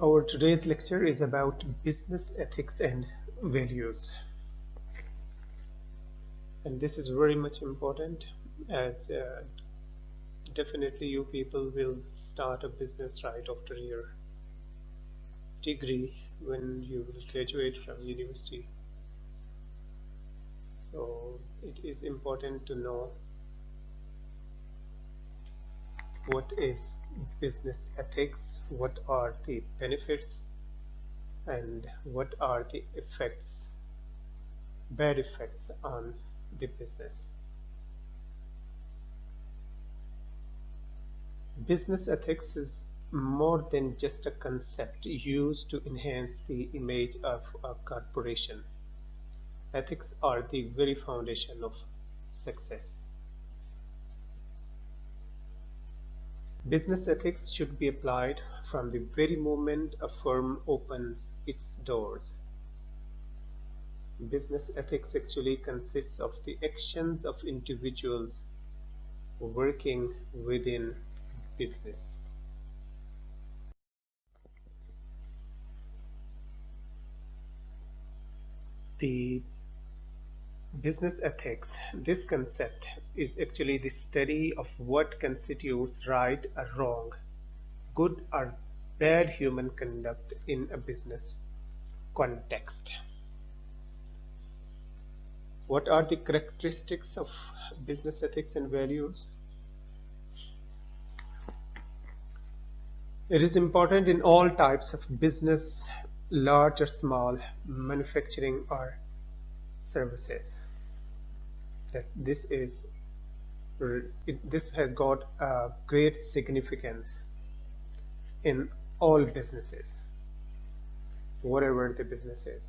Our today's lecture is about business ethics and values, and this is very much important as definitely you people will start a business right after your degree when you will graduate from university. So it is important to know what is business ethics, what are the benefits, and what are the effects, bad effects on the business. Business ethics is more than just a concept used to enhance the image of a corporation. Ethics are the very foundation of success. Business ethics should be applied from the very moment a firm opens its doors. Business ethics actually consists of the actions of individuals working within business. The business ethics, this concept is actually the study of what constitutes right or wrong, good or bad human conduct in a business context. What are the characteristics of business ethics and values? It is important in all types of business, large or small, manufacturing or services, that this has got a great significance in all businesses, whatever the business is.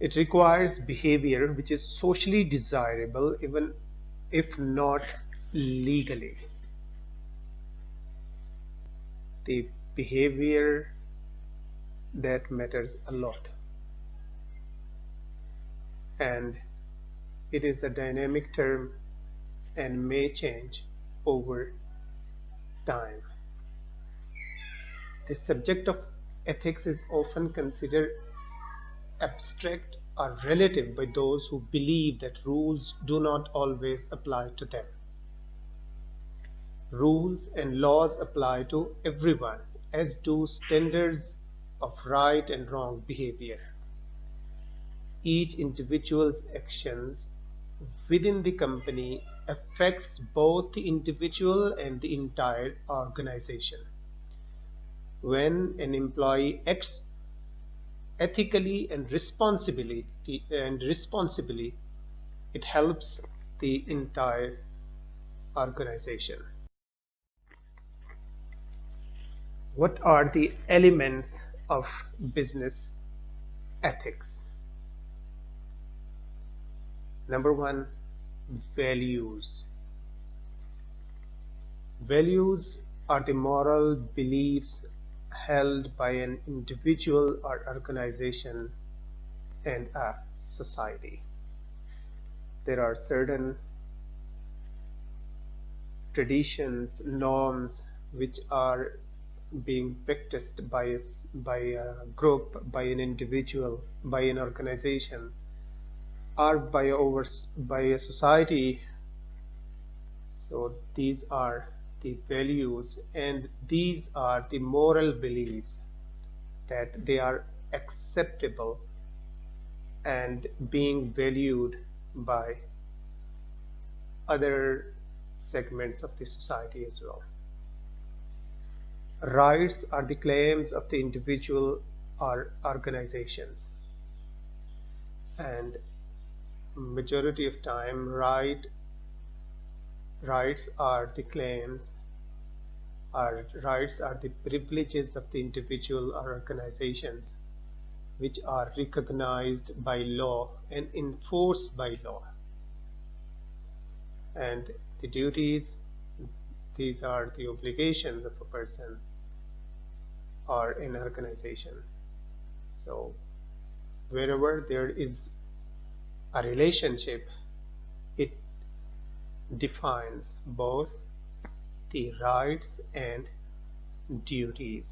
It requires behavior which is socially desirable, even if not legally. The behavior that matters a lot, and it is a dynamic term and may change over time. The subject of ethics is often considered abstract or relative by those who believe that rules do not always apply to them. Rules and laws apply to everyone, as do standards of right and wrong behavior. Each individual's actions within the company affects both the individual and the entire organization. When an employee acts ethically and responsibly, it helps the entire organization. What are the elements of business ethics? Number one, values. Values are the moral beliefs held by an individual or organization and a society. There are certain traditions, norms which are being practiced by a group, by an individual, by an organization, or by a society. So these are the values, and these are the moral beliefs that they are acceptable and being valued by other segments of the society as well. Rights are the claims of the individual or organizations, and majority of time rights are the claims, or rights are the privileges of the individual or organizations which are recognized by law and enforced by law. And the duties, these are the obligations of a person or an organization. So wherever there is a relationship, it defines both the rights and duties.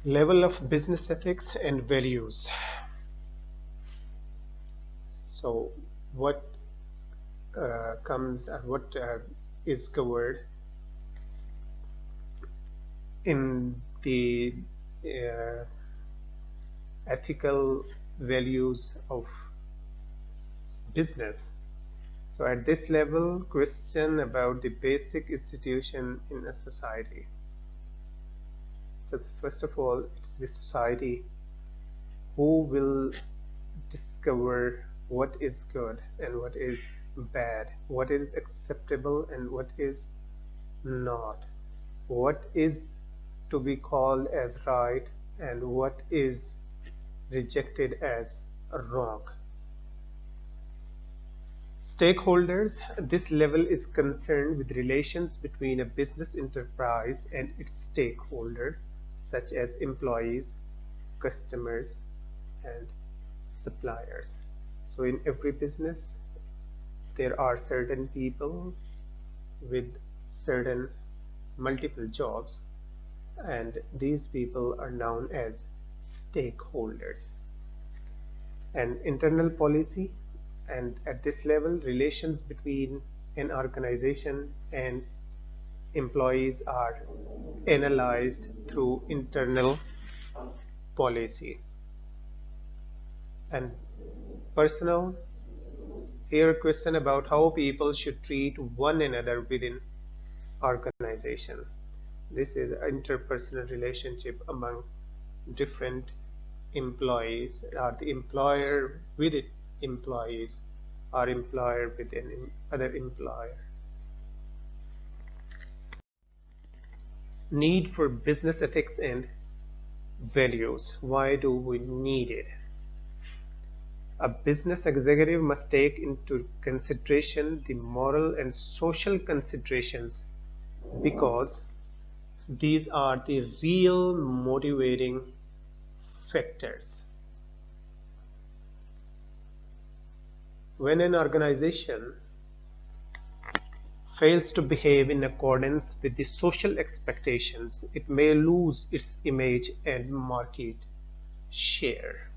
Level of business ethics and values. So, what is covered in the uh, ethical values of business? So, at this level, question about the basic institution in a society. So, first of all, it's the society who will discover what is good and what is bad, what is acceptable and what is not, what is to be called as right and what is rejected as wrong. Stakeholders. This level is concerned with relations between a business enterprise and its stakeholders, such as employees, customers, and suppliers. So in every business, there are certain people with certain multiple jobs, and these people are known as stakeholders. And internal policy, and at this level, relations between an organization and employees are analyzed through internal policy. And personal, here question about how people should treat one another within organization. This is interpersonal relationship among different employees, or the employer with it employees, or employer with other employer. Need for business ethics and values. Why do we need it? A business executive must take into consideration the moral and social considerations, because these are the real motivating factors. When an organization fails to behave in accordance with the social expectations, it may lose its image and market share.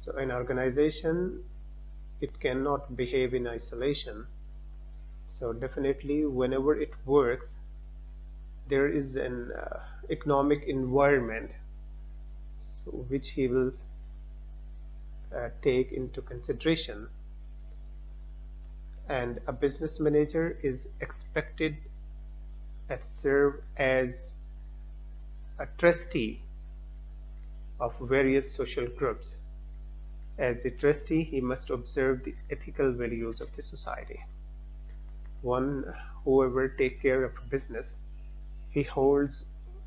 So an organization, it cannot behave in isolation. So definitely whenever it works, there is an economic environment, so which he will take into consideration. And a business manager is expected to serve as a trustee of various social groups. As the trustee, he must observe the ethical values of the society. Whoever takes care of a business, he holds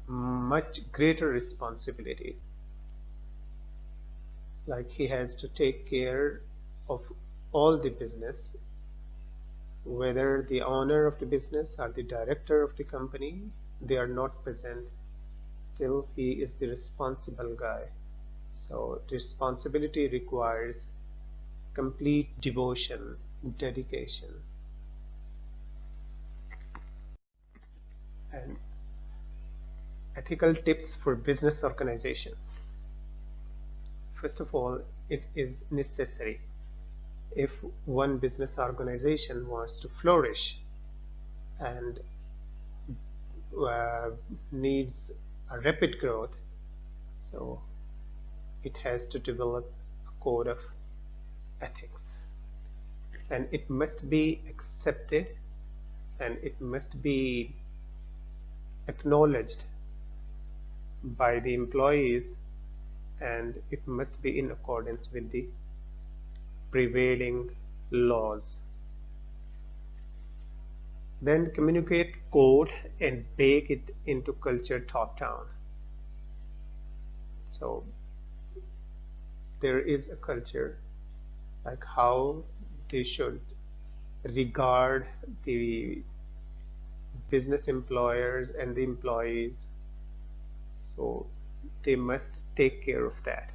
much greater responsibilities. Like he has to take care of all the business, whether the owner of the business or the director of the company, they are not present, still he is the responsible guy. So responsibility requires complete devotion, dedication. And ethical tips for business organizations. First of all, it is necessary. If one business organization wants to flourish and needs a rapid growth, so it has to develop a code of ethics, and it must be accepted and it must be acknowledged by the employees, and it must be in accordance with the prevailing laws. Then communicate code and bake it into culture top down. So there is a culture, like how they should regard the business employers and the employees. So they must take care of that.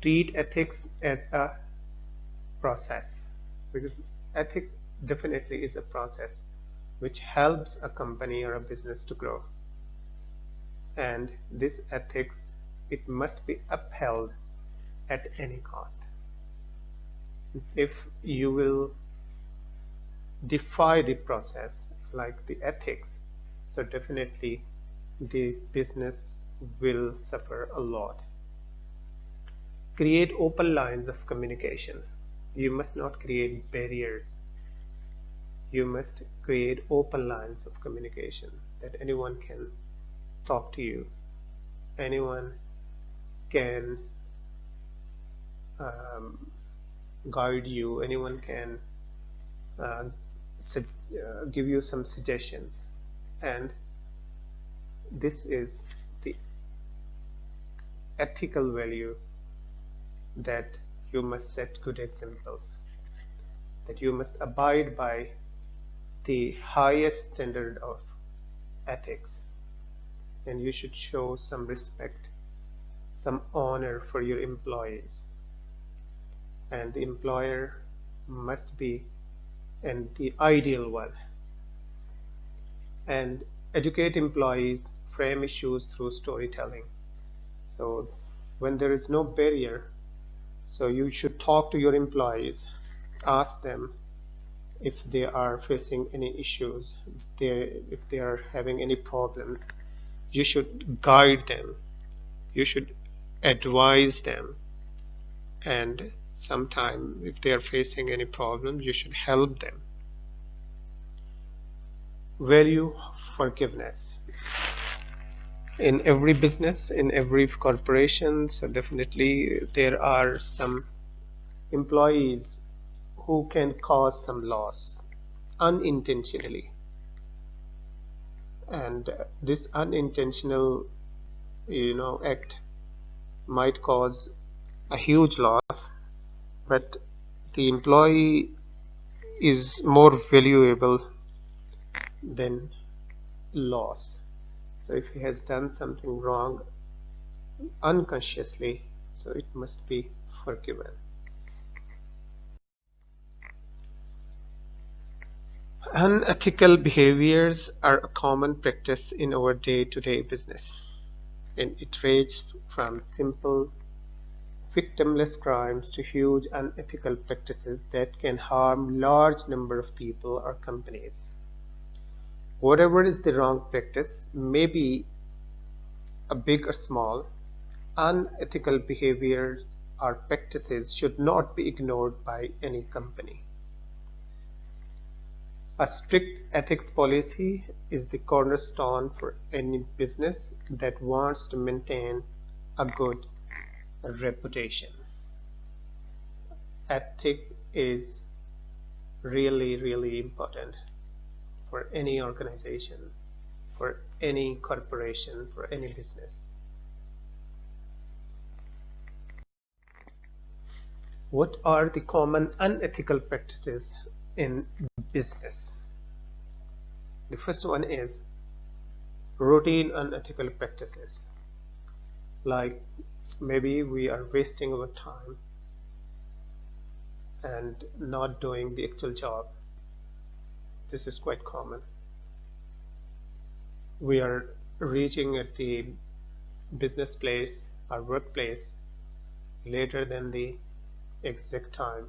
Treat ethics as a process, because ethics definitely is a process which helps a company or a business to grow. And this ethics, it must be upheld at any cost. If you will defy the process, like the ethics, so definitely the business will suffer a lot. Create open lines of communication. You must not create barriers. You must create open lines of communication that anyone can talk to you, anyone can um, guide you, anyone can uh, give you some suggestions. And this is the ethical value, that you must set good examples, that you must abide by the highest standard of ethics, and you should show some respect, some honor for your employees, and the employer must be and the ideal one. And educate employees, frame issues through storytelling. So when there is no barrier, so you should talk to your employees, ask them if they are facing any issues, if they are having any problems. You should guide them, you should advise them, and sometime if they are facing any problems, you should help them. Value forgiveness. In every business, in every corporation, so definitely there are some employees who can cause some loss unintentionally, and this unintentional act might cause a huge loss, but the employee is more valuable than loss. So if he has done something wrong unconsciously, so it must be forgiven. Unethical behaviors are a common practice in our day-to-day business, and it ranges from simple victimless crimes to huge unethical practices that can harm large number of people or companies. Whatever is the wrong practice, maybe a big or small, unethical behaviors or practices should not be ignored by any company. A strict ethics policy is the cornerstone for any business that wants to maintain a good reputation. Ethics is really, really important for any organization, for any corporation, for any business. What are the common unethical practices in business? The first one is routine unethical practices. Like maybe we are wasting our time and not doing the actual job. This is quite common. We are reaching at the business place or workplace later than the exact time.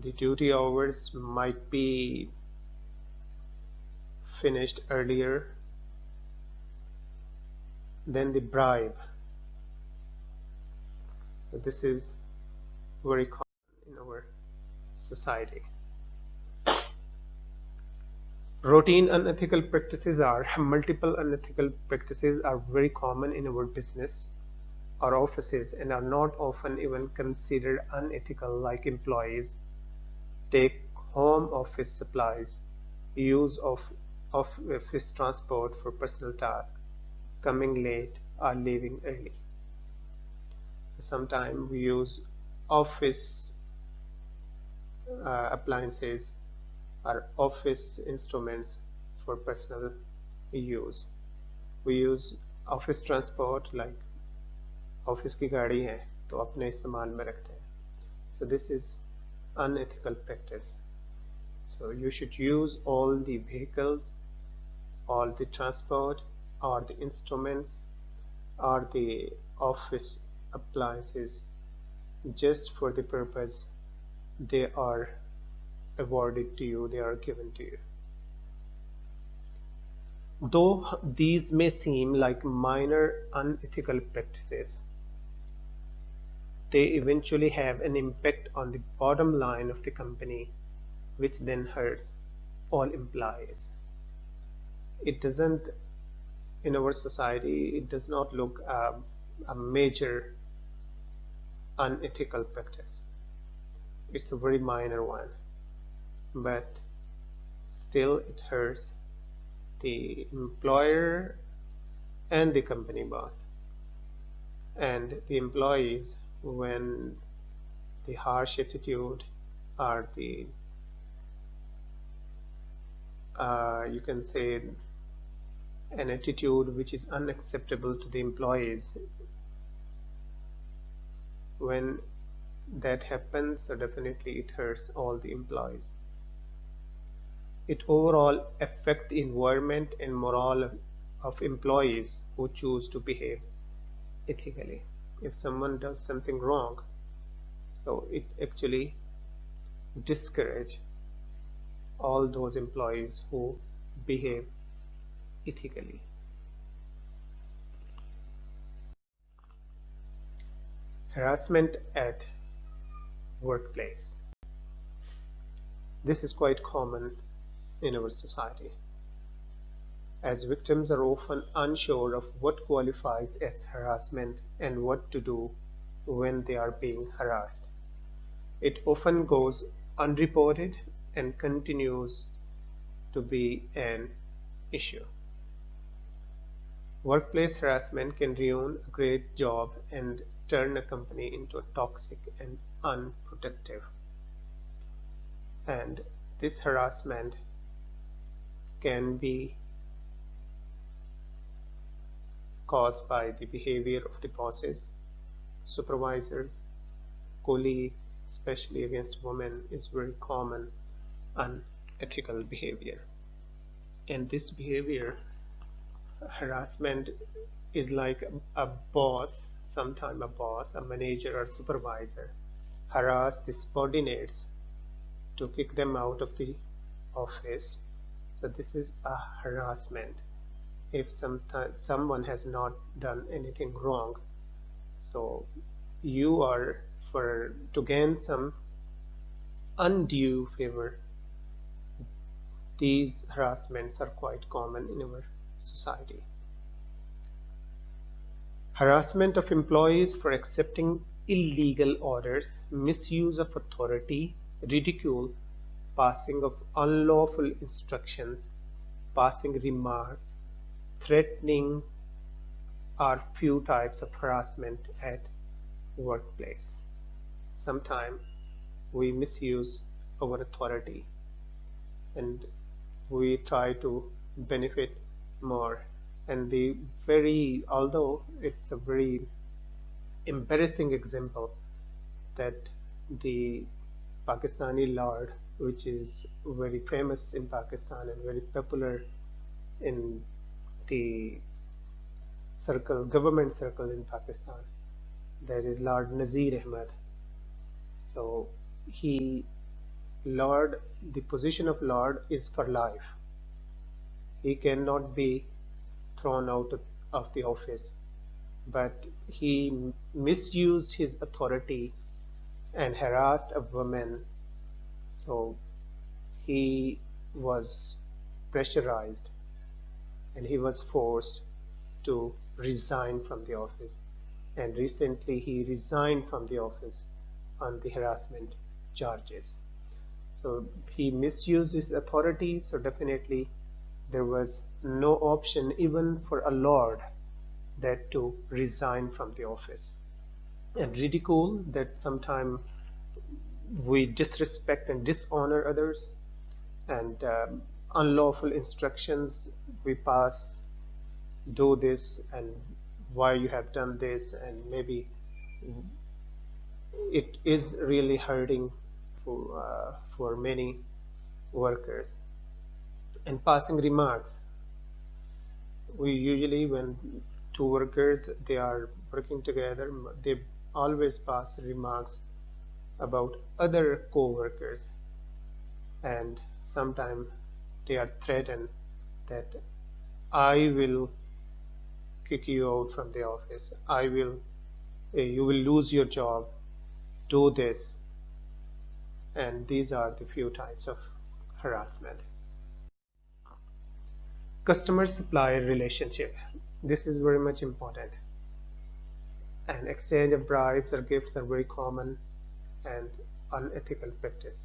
The duty hours might be finished earlier than the bribe. So this is very common in our society. Routine unethical practices are multiple unethical practices are very common in our business or offices and are not often even considered unethical, like employees take home office supplies, use of office transport for personal tasks, coming late or leaving early. So sometimes we use office appliances or office instruments for personal use. We use office transport, like office की गाड़ी है तो अपने इस्तेमाल में रखते हैं. So this is unethical practice. So you should use all the vehicles, all the transport, or the instruments, or the office appliances just for the purpose they are awarded to you, they are given to you. Though these may seem like minor unethical practices, they eventually have an impact on the bottom line of the company, which then hurts all employees. It doesn't, in our society, it does not look a major unethical practice. It's a very minor one, but still it hurts the employer and the company both. And the employees, when the harsh attitude or the you can say an attitude which is unacceptable to the employees, when that happens, so definitely it hurts all the employees. It overall affects the environment and morale of employees who choose to behave ethically. If someone does something wrong, so it actually discourages all those employees who behave ethically. Harassment at workplace. This is quite common in our society, as victims are often unsure of what qualifies as harassment and what to do when they are being harassed. It often goes unreported and continues to be an issue. Workplace harassment can ruin a great job and turn a company into a toxic and unprotective. And this harassment can be caused by the behavior of the bosses, supervisors, colleagues, especially against women, is very common unethical behavior. And this behavior, harassment, is like a boss, sometimes a boss, a manager or supervisor, harass the subordinates to kick them out of the office. So this is a harassment if someone has not done anything wrong. So you are, for to gain some undue favor, these harassments are quite common in our society. Harassment of employees for accepting illegal orders, misuse of authority, ridicule, passing of unlawful instructions, passing remarks, threatening are few types of harassment at workplace. Sometimes we misuse our authority and we try to benefit more, and the very, although it's a very embarrassing example, that the Pakistani lord, which is very famous in Pakistan and very popular in the government circle in Pakistan, that is Lord Nazir Ahmad. So he, lord, the position of lord is for life. He cannot be thrown out of the office, but he misused his authority and harassed a woman. So he was pressurized and he was forced to resign from the office. And recently he resigned from the office on the harassment charges. So he misused his authority, so definitely there was no option even for a lord that to resign from the office. And ridicule, that sometimes we disrespect and dishonor others, and unlawful instructions we pass, do this and why you have done this, and maybe it is really hurting for many workers. And passing remarks, we usually, when two workers they are working together, they always pass remarks about other co-workers, and sometimes they are threatened that I will kick you out from the office, you will lose your job, do this. And these are the few types of harassment. Customer supplier relationship, this is very much important. And exchange of bribes or gifts are very common and unethical practice,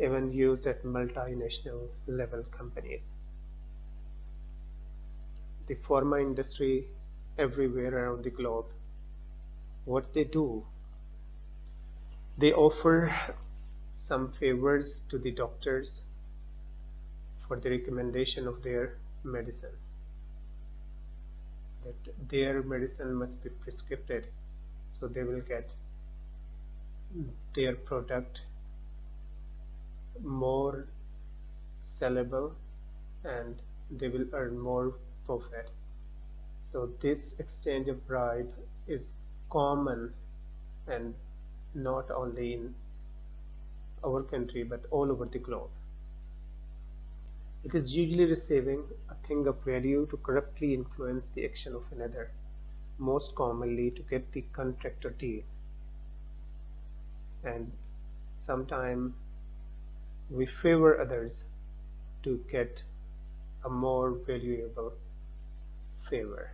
even used at multinational level companies. The pharma industry everywhere around the globe, what they do, they offer some favors to the doctors for the recommendation of their medicine, that their medicine must be prescribed, so they will get their product more sellable and they will earn more profit. So this exchange of bribe is common, and not only in our country but all over the globe. It is usually receiving a thing of value to corruptly influence the action of another, most commonly to get the contract or deal. And sometimes we favor others to get a more valuable favor.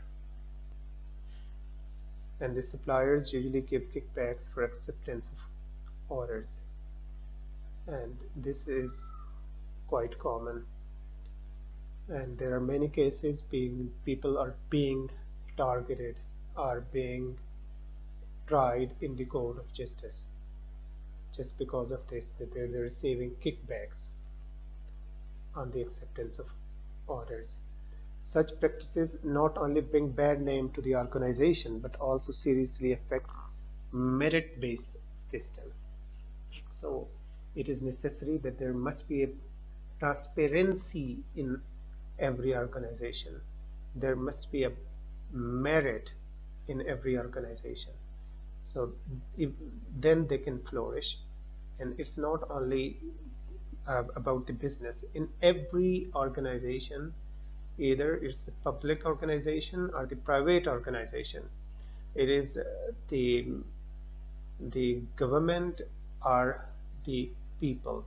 And the suppliers usually give kickbacks for acceptance of orders, and this is quite common. And there are many cases people are being targeted, are being tried in the court of justice just because of this, that they're receiving kickbacks on the acceptance of orders. Such practices not only bring bad name to the organization but also seriously affect merit-based system. So it is necessary that there must be a transparency in every organization. There must be a merit in every organization. So then they can flourish. And it's not only about the business. In every organization, either it's the public organization or the private organization, it is the government or the people.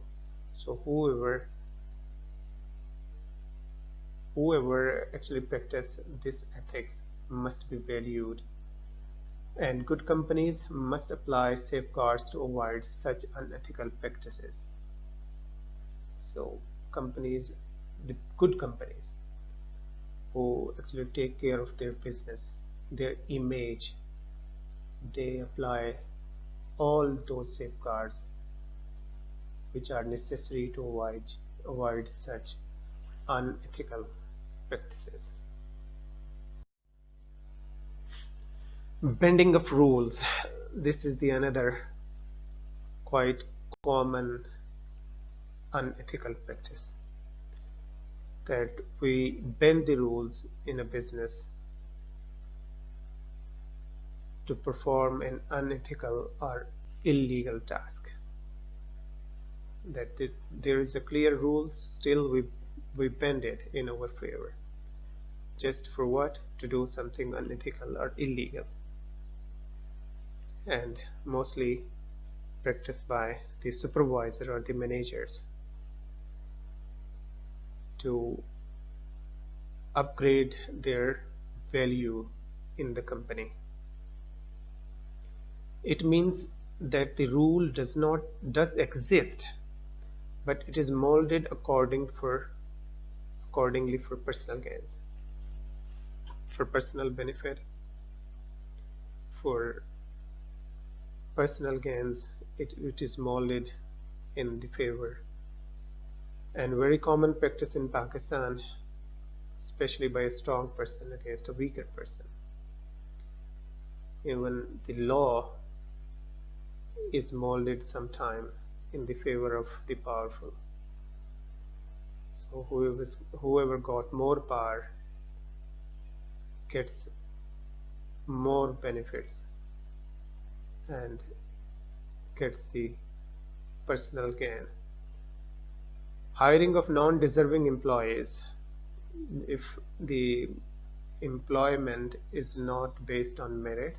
So whoever actually practice this ethics must be valued, and good companies must apply safeguards to avoid such unethical practices. So the good companies who actually take care of their business, their image, they apply all those safeguards which are necessary to avoid such unethical practices. Bending of rules. This is the another quite common unethical practice, that we bend the rules in a business to perform an unethical or illegal task. That there is a clear rule, still we bend it in our favor. Just for what? To do something unethical or illegal. And mostly practiced by the supervisor or the managers to upgrade their value in the company. It means that the rule does exist, but it is molded accordingly for personal gains, for personal benefit, for personal gains. It is molded in the favor. And very common practice in Pakistan, especially by a strong person against a weaker person. Even the law is molded sometime in the favor of the powerful. So whoever got more power gets more benefits and gets the personal gain. Hiring of non-deserving employees. If the employment is not based on merit,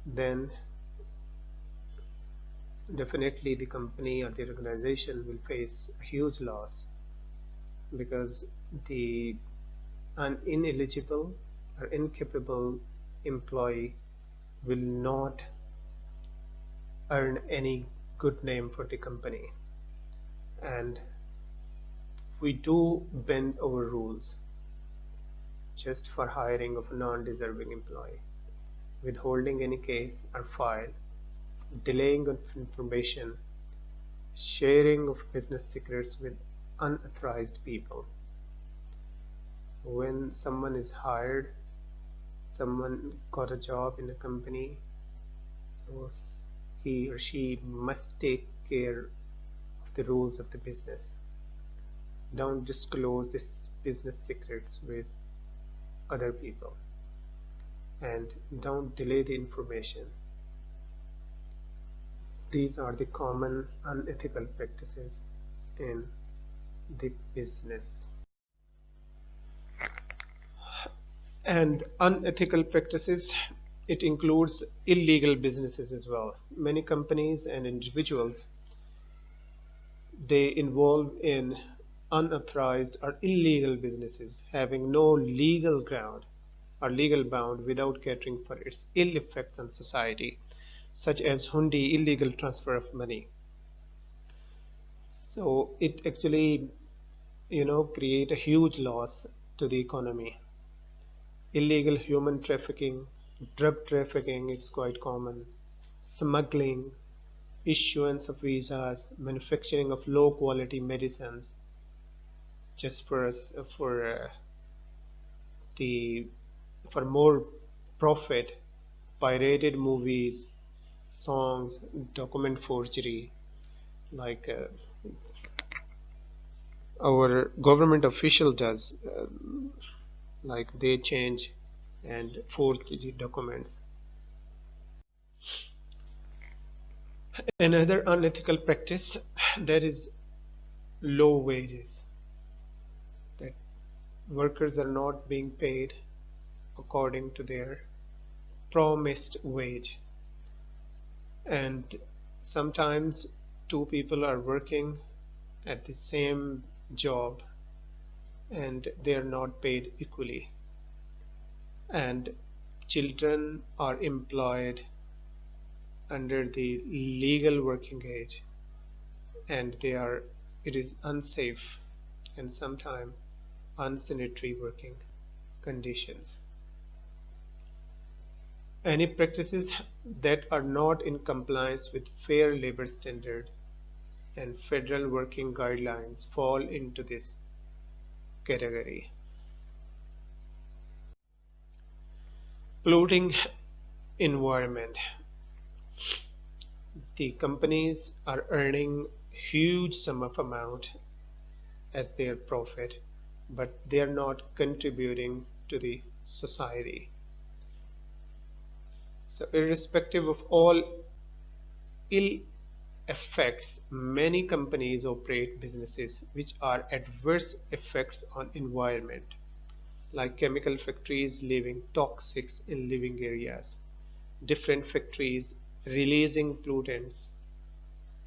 then definitely the company or the organization will face a huge loss, because the an ineligible or incapable employee will not earn any good name for the company. And we do bend our rules just for hiring of a non-deserving employee, withholding any case or file, delaying of information, sharing of business secrets with unauthorized people. When someone is hired, someone got a job in a company, so he or she must take care of the rules of the business. Don't disclose this business secrets with other people, and don't delay the information. These are the common unethical practices in the business. And unethical practices, it includes illegal businesses as well. Many companies and individuals, they involve in unauthorized or illegal businesses having no legal ground or legal bound without catering for its ill effects on society, such as hundi, illegal transfer of money. So it actually, create a huge loss to the economy. Illegal human trafficking, drug trafficking, it's quite common. Smuggling, issuance of visas, manufacturing of low quality medicines just for us the for more profit, pirated movies, songs, document forgery, like our government official does, like they change and forge the documents. Another unethical practice, that is low wages, that workers are not being paid according to their promised wage. And sometimes two people are working at the same job and they are not paid equally. And children are employed under the legal working age, and it is unsafe and sometimes unsanitary working conditions. Any practices that are not in compliance with fair labor standards and federal working guidelines fall into this category. Polluting environment. The companies are earning huge sum of amount as their profit, but they are not contributing to the society. So irrespective of all ill effects, many companies operate businesses which are adverse effects on environment, like chemical factories leaving toxics in living areas, different factories releasing pollutants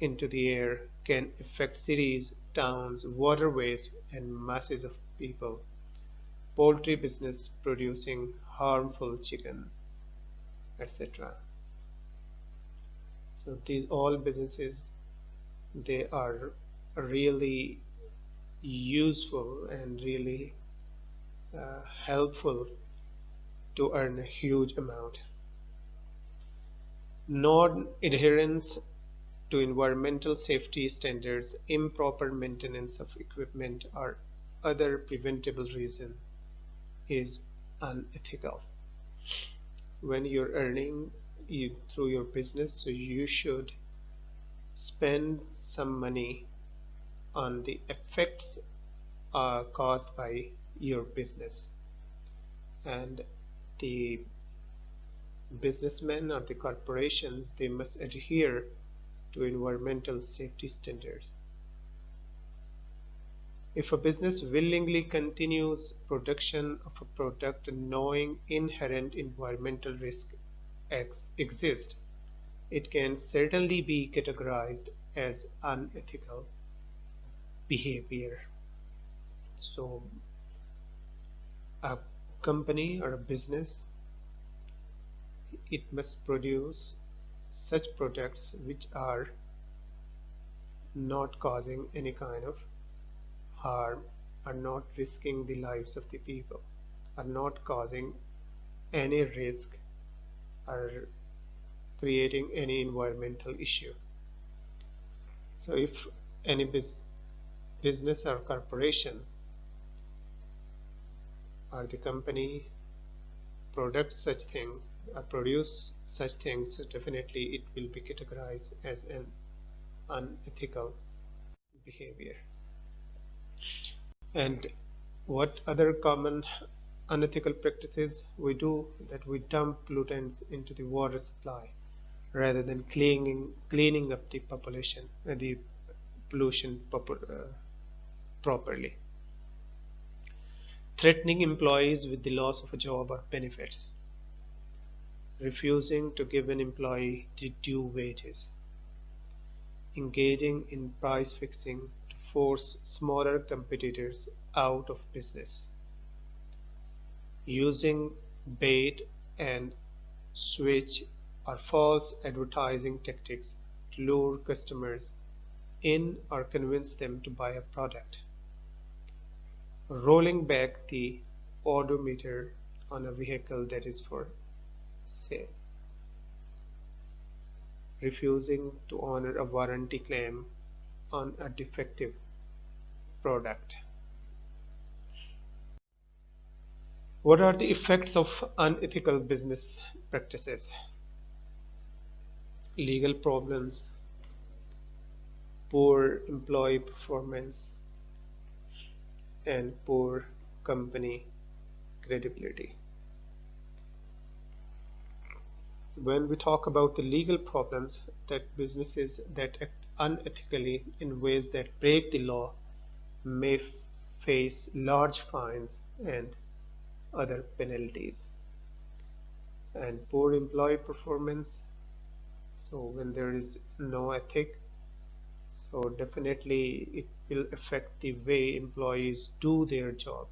into the air can affect cities, towns, waterways, and masses of people. Poultry business producing harmful chicken, etc. So these all businesses, they are really useful and really helpful to earn a huge amount. Non-adherence to environmental safety standards, improper maintenance of equipment, or other preventable reason is unethical. When you're earning through your business, so you should spend some money on the effects caused by your business, and the businessmen or the corporations, they must adhere to environmental safety standards. If a business willingly continues production of a product knowing inherent environmental risk exists, it can certainly be categorized as unethical behavior. So, a company or a business, it must produce such products which are not causing any kind of harm, are not risking the lives of the people, are not causing any risk, are creating any environmental issue. So if any business or corporation or the company produce such things or produce such things, so definitely it will be categorized as an unethical behavior. And what other common unethical practices we do, that we dump pollutants into the water supply rather than cleaning up the population the pollution properly, threatening employees with the loss of a job or benefits, refusing to give an employee the due wages, engaging in price fixing to force smaller competitors out of business, using bait and switch or false advertising tactics to lure customers in or convince them to buy a product, rolling back the odometer on a vehicle that is for sale, refusing to honor a warranty claim on a defective product. What are the effects of unethical business practices? Legal problems, poor employee performance, and poor company credibility. When we talk about the legal problems, that businesses that act unethically in ways that break the law may face large fines and other penalties. And poor employee performance, so when there is no ethic, so definitely it will affect the way employees do their job.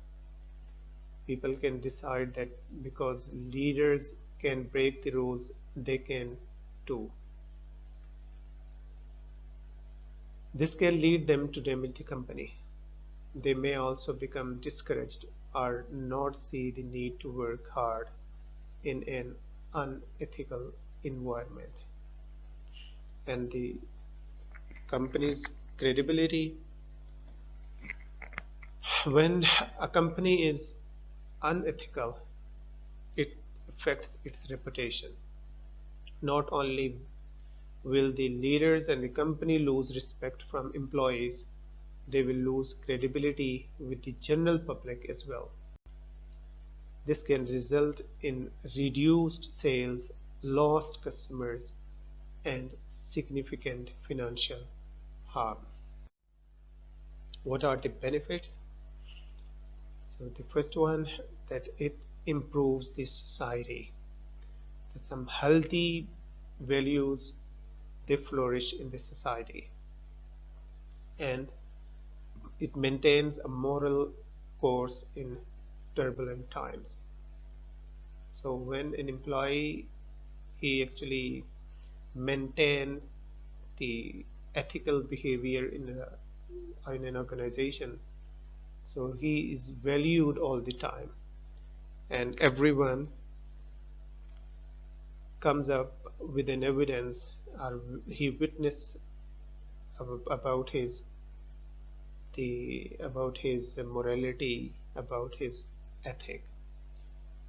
People can decide that because leaders can break the rules, they can too. This can lead them to damage the company. They may also become discouraged or not see the need to work hard in an unethical environment. And the company's credibility, when a company is unethical, it affects its reputation. Not only will the leaders and the company lose respect from employees, they will lose credibility with the general public as well. This can result in reduced sales, lost customers, and significant financial harm. What are the benefits? So the first one, that it improves the society. That some healthy values, they flourish in the society, and it maintains a moral course in turbulent times. So when an employee, he actually maintain the ethical behavior in an organization, so he is valued all the time, and everyone comes up with an evidence, or he witness about his morality, about his ethic,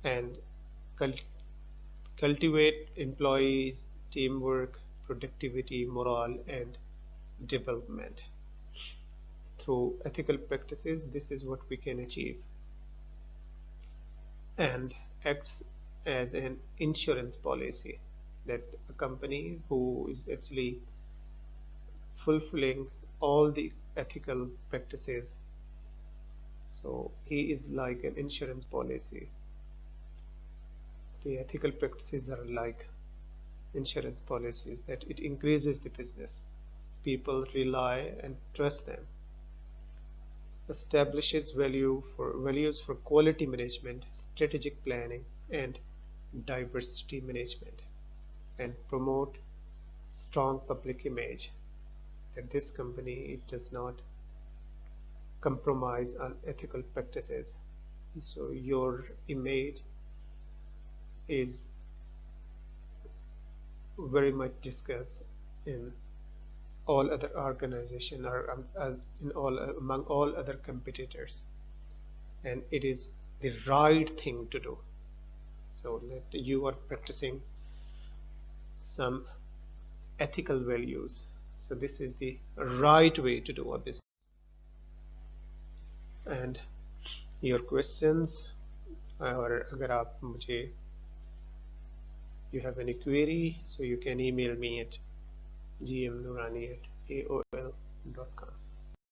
and cultivate employees teamwork, productivity, morale, and development. Through ethical practices, this is what we can achieve, and acts as an insurance policy that a company who is actually fulfilling all the ethical practices, so he is like an insurance policy. The ethical practices are like insurance policies that it increases the business. People rely and trust them. Establishes values for quality management, strategic planning, and diversity management, and promote strong public image that this company it does not compromise on ethical practices. So your image is very much discussed in all other organization or in all among all other competitors, and it is the right thing to do. So that you are practicing some ethical values, so this is the right way to do a business. And your questions, or अगर आप मुझे you have any query, so you can email me at gmnurani@aol.com.